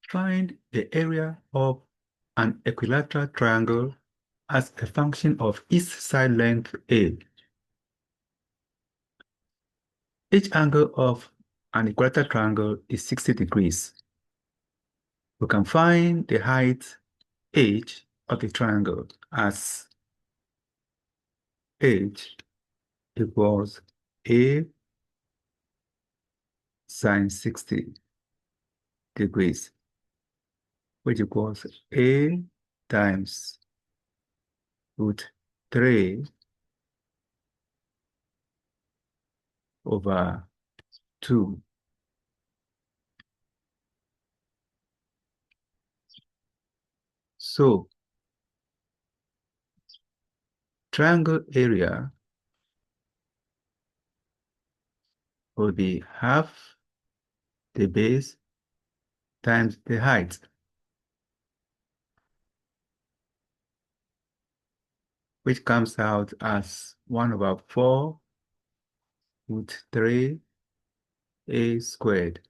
Find the area of an equilateral triangle as a function of its side length A. Each angle of an equilateral triangle is 60 degrees. We can find the height h of the triangle as h equals A sine 60 degrees, which equals A times root 3 over 2. So, triangle area will be half the base times the height, which comes out as 1 over 4 root 3 a squared,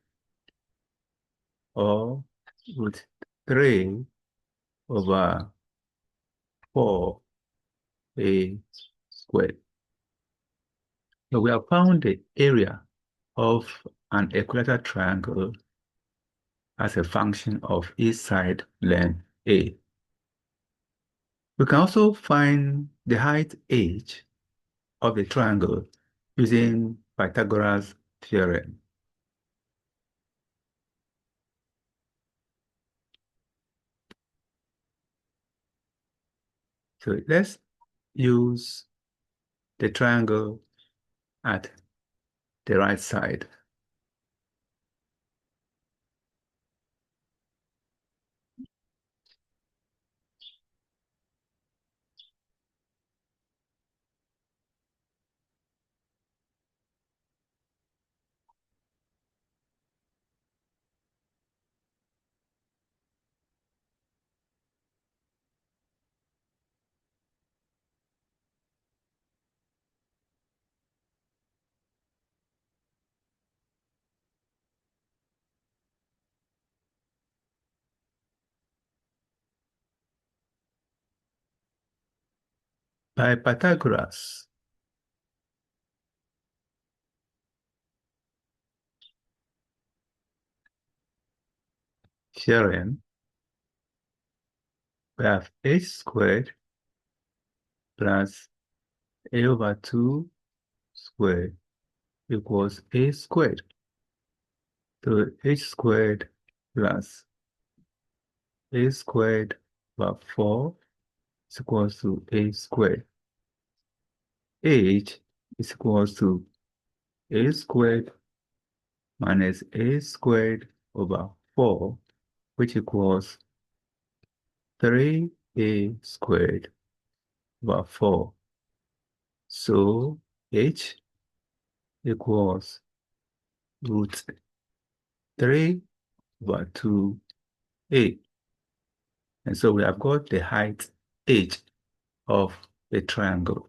or root 3 over 4 a squared. So we have found the area of an equilateral triangle as a function of its side length A. We can also find the height h of the triangle using Pythagoras' theorem. So let's use the triangle at the right side. By Pythagoras' theorem, we have h squared plus a over 2 squared equals a squared. So h squared plus a squared over 4 is equals to a squared. H is equals to a squared minus a squared over 4, which equals 3a squared over 4. So h equals root 3 over 2a. And so we have got the height h of the triangle.